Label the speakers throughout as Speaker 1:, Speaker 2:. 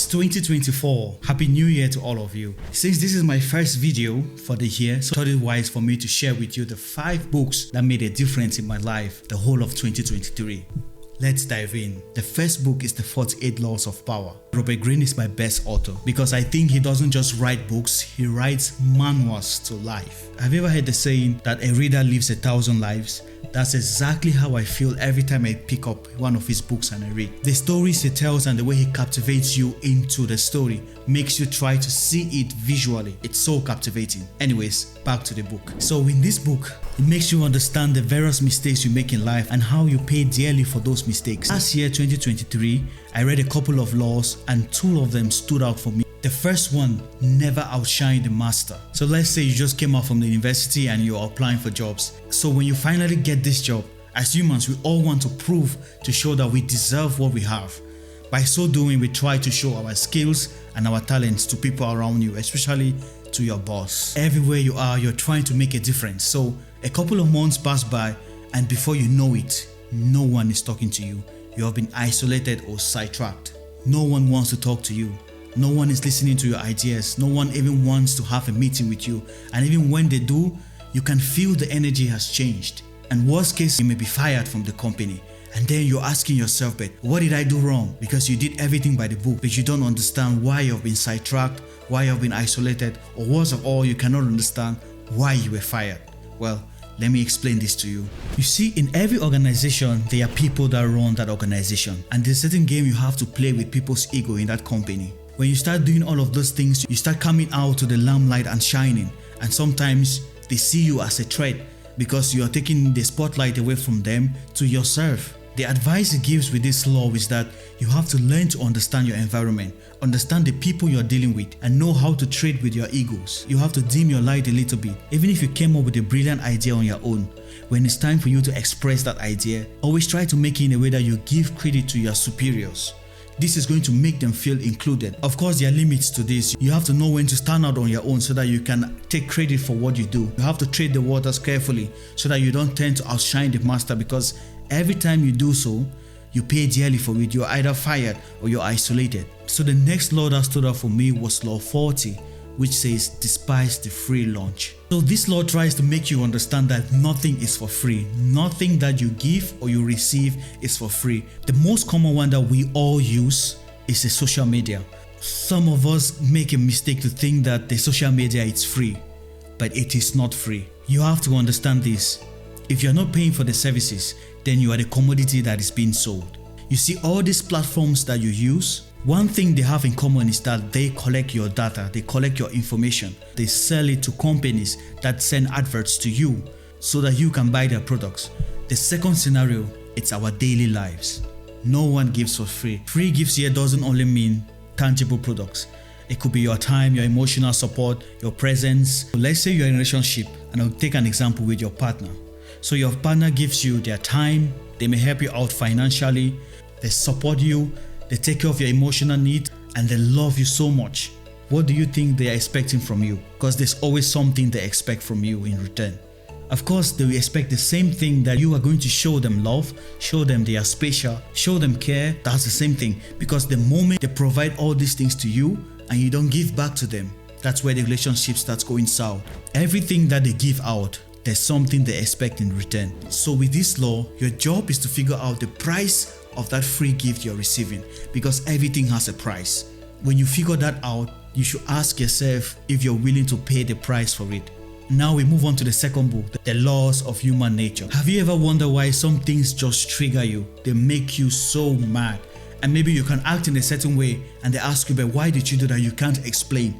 Speaker 1: 2024. Happy New Year to all of you. Since this is my first video for the year, so I thought it wise for me to share with you the 5 books that made a difference in my life the whole of 2023. Let's dive in. The first book is The 48 Laws of Power. Robert Greene is my best author because I think he doesn't just write books, he writes manuals to life. Have you ever heard the saying that a reader lives 1,000 lives? That's exactly how I feel every time I pick up one of his books and I read. The stories he tells and the way he captivates you into the story makes you try to see it visually. It's so captivating. Anyways, back to the book. So in this book, it makes you understand the various mistakes you make in life and how you pay dearly for those mistakes. Last year, 2023, I read a couple of laws and 2 of them stood out for me. The first one, never outshine the master. So let's say you just came out from the university and you're applying for jobs. So when you finally get this job, as humans, we all want to prove to show that we deserve what we have. By so doing, we try to show our skills and our talents to people around you, especially to your boss. Everywhere you are, you're trying to make a difference. So a couple of months pass by and before you know it, no one is talking to you. You have been isolated or sidetracked. No one wants to talk to you. No one is listening to your ideas. No one even wants to have a meeting with you. And even when they do, you can feel the energy has changed. And worst case, you may be fired from the company. And then you're asking yourself, but what did I do wrong? Because you did everything by the book, but you don't understand why you've been sidetracked, why you've been isolated, or worst of all, you cannot understand why you were fired. Well, let me explain this to you. You see, in every organization, there are people that run that organization. And there's a certain game you have to play with people's ego in that company. When you start doing all of those things, you start coming out to the limelight and shining. And sometimes they see you as a threat because you are taking the spotlight away from them to yourself. The advice he gives with this law is that you have to learn to understand your environment, understand the people you're dealing with, and know how to trade with your egos. You have to dim your light a little bit. Even if you came up with a brilliant idea on your own, when it's time for you to express that idea, always try to make it in a way that you give credit to your superiors. This is going to make them feel included. Of course, there are limits to this. You have to know when to stand out on your own so that you can take credit for what you do. You have to tread the waters carefully so that you don't tend to outshine the master, because every time you do so, you pay dearly for it. You're either fired or you're isolated. So the next law that stood out for me was Law 40, which says, despise the free lunch. So this law tries to make you understand that nothing is for free. Nothing that you give or you receive is for free. The most common one that we all use is the social media. Some of us make a mistake to think that the social media is free, but it is not free. You have to understand this. If you're not paying for the services, then you are the commodity that is being sold. You see, all these platforms that you use, one thing they have in common is that they collect your data, they collect your information. They sell it to companies that send adverts to you so that you can buy their products. The second scenario, it's our daily lives. No one gives for free. Free gifts here doesn't only mean tangible products. It could be your time, your emotional support, your presence. Let's say you're in a relationship, and I'll take an example with your partner. So your partner gives you their time, they may help you out financially, they support you, they take care of your emotional needs, and they love you so much. What do you think they are expecting from you? Because there's always something they expect from you in return. Of course, they will expect the same thing, that you are going to show them love, show them they are special, show them care. That's the same thing. Because the moment they provide all these things to you and you don't give back to them, that's where the relationship starts going south. Everything that they give out, there's something they expect in return. So with this law, your job is to figure out the price of that free gift you're receiving, because everything has a price. When you figure that out, you should ask yourself if you're willing to pay the price for it. Now we move on to the second book, The Laws of Human Nature. Have you ever wondered why some things just trigger you? They make you so mad. And maybe you can act in a certain way and they ask you, but why did you do that? You can't explain.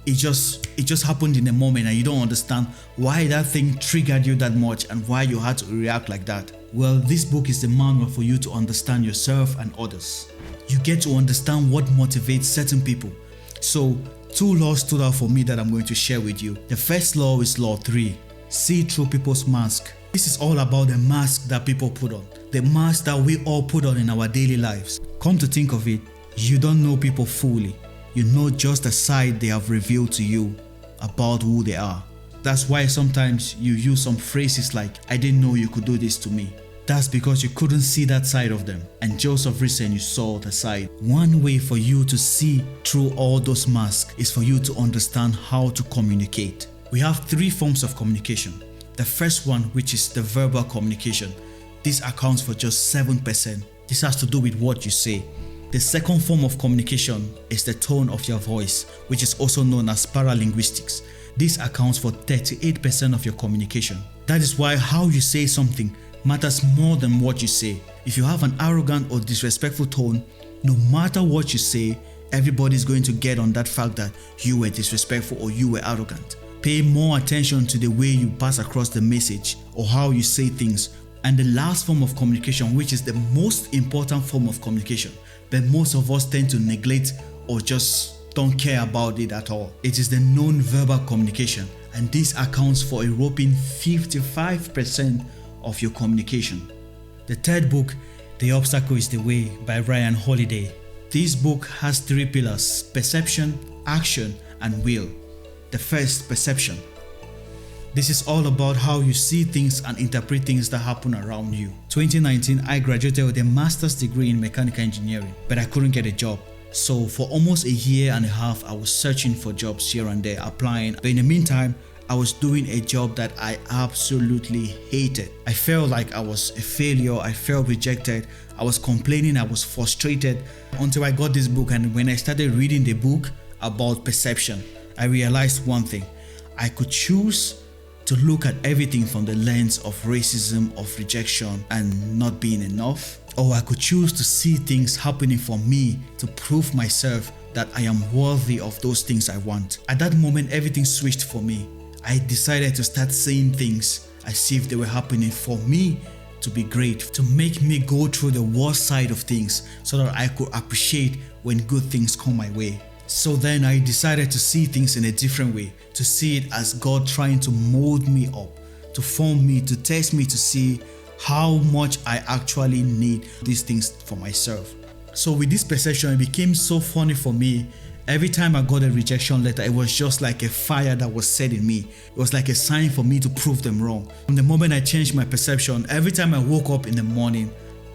Speaker 1: It just happened in a moment and you don't understand why that thing triggered you that much and why you had to react like that. Well, this book is the manual for you to understand yourself and others. You get to understand what motivates certain people. So 2 laws stood out for me that I'm going to share with you. The first law is Law 3. See through people's mask. This is all about the mask that people put on. The mask that we all put on in our daily lives. Come to think of it, you don't know people fully. You know just the side they have revealed to you about who they are. That's why sometimes you use some phrases like, I didn't know you could do this to me. That's because you couldn't see that side of them. And Joseph reasoned you saw the side. One way for you to see through all those masks is for you to understand how to communicate. We have 3 forms of communication. The first one, which is the verbal communication. This accounts for just 7%. This has to do with what you say. The second form of communication is the tone of your voice, which is also known as paralinguistics. This accounts for 38% of your communication. That is why how you say something matters more than what you say. If you have an arrogant or disrespectful tone, no matter what you say, everybody is going to get on that fact that you were disrespectful or you were arrogant. Pay more attention to the way you pass across the message or how you say things. And the last form of communication, which is the most important form of communication, but most of us tend to neglect or just don't care about it at all. It is the non-verbal communication, and this accounts for a whopping 55% of your communication. The third book, The Obstacle is the Way by Ryan Holiday. This book has 3 pillars: perception, action, and will. The first, perception. This is all about how you see things and interpret things that happen around you. 2019, I graduated with a master's degree in mechanical engineering, but I couldn't get a job. So for almost a year and a half, I was searching for jobs here and there, applying. But in the meantime, I was doing a job that I absolutely hated. I felt like I was a failure. I felt rejected. I was complaining. I was frustrated until I got this book. And when I started reading the book about perception, I realized one thing. I could choose to look at everything from the lens of racism, of rejection, and not being enough. Or I could choose to see things happening for me to prove myself that I am worthy of those things I want. At that moment, everything switched for me. I decided to start seeing things as if they were happening for me to be great, to make me go through the worst side of things so that I could appreciate when good things come my way. So then I decided to see things in a different way, to see it as God trying to mold me up, to form me, to test me, to see how much I actually need these things for myself. So with this perception, it became so funny for me. Every time I got a rejection letter, it was just like a fire that was set in me. It was like a sign for me to prove them wrong. From the moment I changed my perception, every time I woke up in the morning,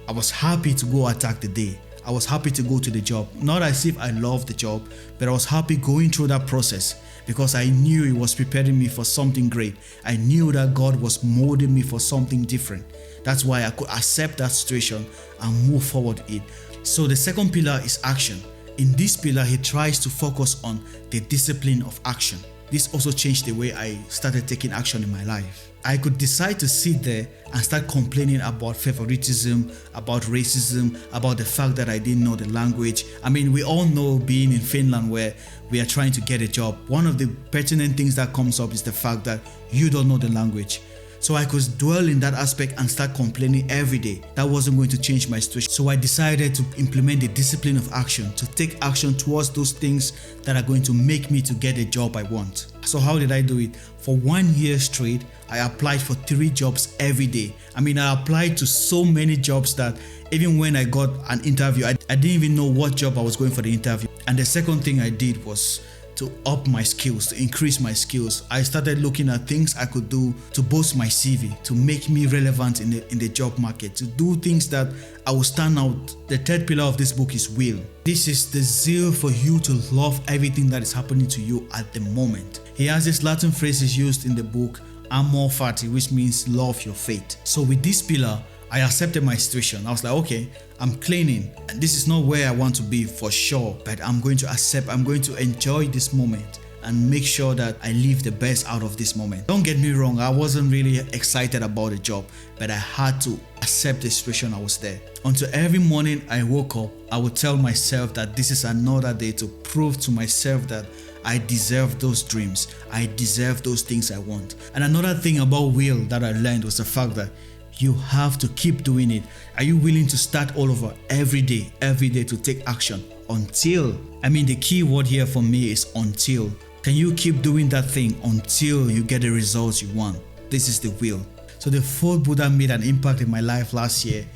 Speaker 1: I was happy to go attack the day. I was happy to go to the job. Not as if I loved the job, but I was happy going through that process because I knew it was preparing me for something great. I knew that God was molding me for something different. That's why I could accept that situation and move forward it. So the second pillar is action. In this pillar, he tries to focus on the discipline of action. This also changed the way I started taking action in my life. I could decide to sit there and start complaining about favoritism, about racism, about the fact that I didn't know the language. I mean, we all know being in Finland where we are trying to get a job, one of the pertinent things that comes up is the fact that you don't know the language. So I could dwell in that aspect and start complaining every day. That wasn't going to change my situation. So I decided to implement the discipline of action, to take action towards those things that are going to make me to get a job I want. So how did I do it? For 1 year straight, I applied for 3 jobs every day. I mean, I applied to so many jobs that even when I got an interview, I didn't even know what job I was going for the interview. And the second thing I did was to up my skills, to increase my skills. I started looking at things I could do to boost my CV, to make me relevant in the job market, to do things that I will stand out. The third pillar of this book is will. This is the zeal for you to love everything that is happening to you at the moment. He has this Latin phrase used in the book, amor fati, which means love your fate. So with this pillar, I accepted my situation. I was like, okay, I'm cleaning and this is not where I want to be for sure, but I'm going to accept, I'm going to enjoy this moment and make sure that I leave the best out of this moment. Don't get me wrong, I wasn't really excited about the job, but I had to accept the situation I was there. Until every morning I woke up, I would tell myself that this is another day to prove to myself that I deserve those dreams. I deserve those things I want. And another thing about will that I learned was the fact that you have to keep doing it. Are you willing to start all over every day to take action until, the key word here for me is until. Can you keep doing that thing until you get the results you want? This is the will. So the fourth book that made an impact in my life last year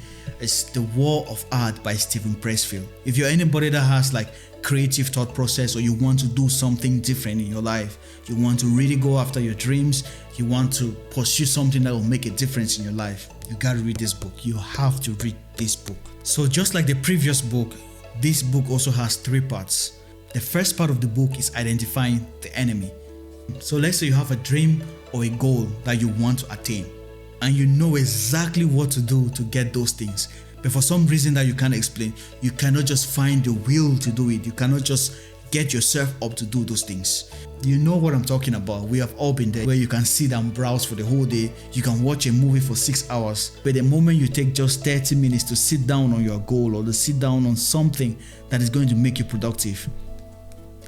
Speaker 1: is The War of Art by Steven Pressfield. If you're anybody that has like creative thought process or you want to do something different in your life, you want to really go after your dreams, you want to pursue something that will make a difference in your life, You gotta read this book. You have to read this book. So just like the previous book, this book also has 3 parts. The first part of the book is identifying the enemy. So let's say you have a dream or a goal that you want to attain, and you know exactly what to do to get those things. But for some reason that you can't explain, you cannot just find the will to do it. You cannot just get yourself up to do those things. You know what I'm talking about. We have all been there, where you can sit and browse for the whole day. You can watch a movie for 6 hours, but the moment you take just 30 minutes to sit down on your goal or to sit down on something that is going to make you productive,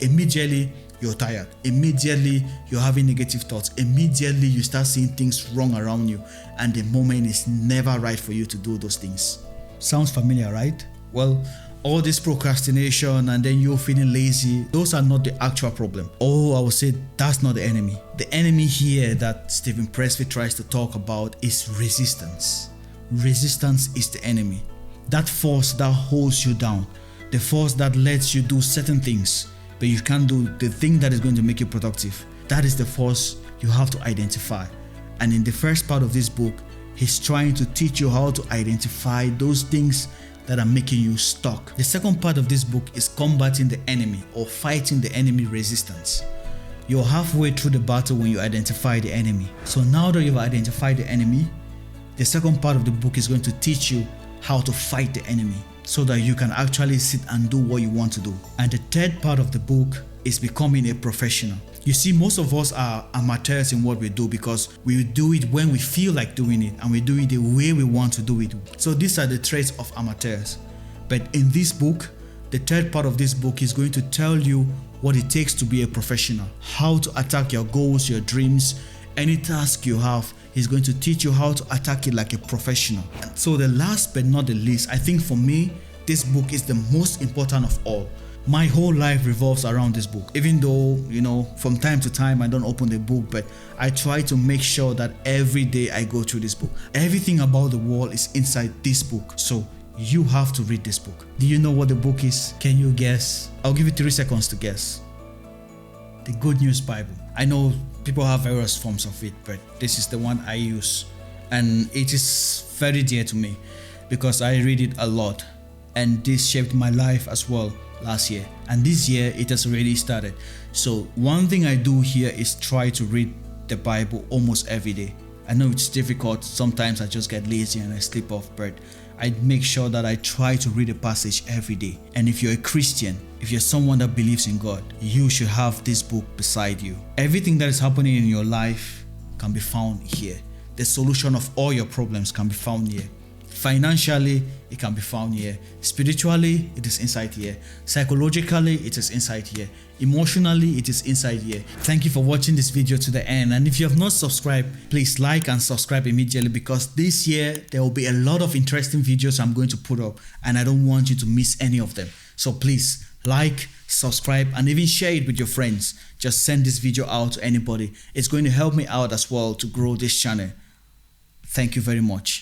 Speaker 1: immediately you're tired. Immediately you're having negative thoughts. Immediately you start seeing things wrong around you, and the moment is never right for you to do those things. Sounds familiar, right? Well, all this procrastination and then you're feeling lazy, those are not the actual problem. Oh, I would say that's not the enemy. The enemy here that Stephen Pressfield tries to talk about is resistance. Resistance is the enemy. That force that holds you down. The force that lets you do certain things, but you can't do the thing that is going to make you productive. That is the force you have to identify. And in the first part of this book, he's trying to teach you how to identify those things that are making you stuck. The second part of this book is combating the enemy, or fighting the enemy resistance. You're halfway through the battle when you identify the enemy. So now that you've identified the enemy, the second part of the book is going to teach you how to fight the enemy, so that you can actually sit and do what you want to do. And the third part of the book is becoming a professional. You see, most of us are amateurs in what we do because we do it when we feel like doing it, and we do it the way we want to do it. So these are the traits of amateurs. But in this book, the third part of this book is going to tell you what it takes to be a professional, how to attack your goals, your dreams, any task you have. He's going to teach you how to attack it like a professional. And so the last but not the least, I think for me, this book is the most important of all. My whole life revolves around this book. Even though, from time to time I don't open the book, but I try to make sure that every day I go through this book. Everything about the world is inside this book. So you have to read this book. Do you know what the book is? Can you guess? I'll give you 3 seconds to guess. The Good News Bible. I know people have various forms of it, but this is the one I use. And it is very dear to me because I read it a lot. And this shaped my life as well last year, and this year it has already started. So one thing I do here is try to read the Bible almost every day. I know it's difficult, sometimes I just get lazy and I slip off, but I make sure that I try to read a passage every day. And if you're a Christian, if you're someone that believes in God, you should have this book beside you. Everything that is happening in your life can be found here. The solution of all your problems can be found here. Financially, it can be found here. Spiritually, it is inside here. Psychologically, it is inside here. Emotionally, it is inside here. Thank you for watching this video to the end. And if you have not subscribed, please like and subscribe immediately, because this year there will be a lot of interesting videos I'm going to put up, and I don't want you to miss any of them. So please like, subscribe, and even share it with your friends. Just send this video out to anybody. It's going to help me out as well to grow this channel. Thank you very much.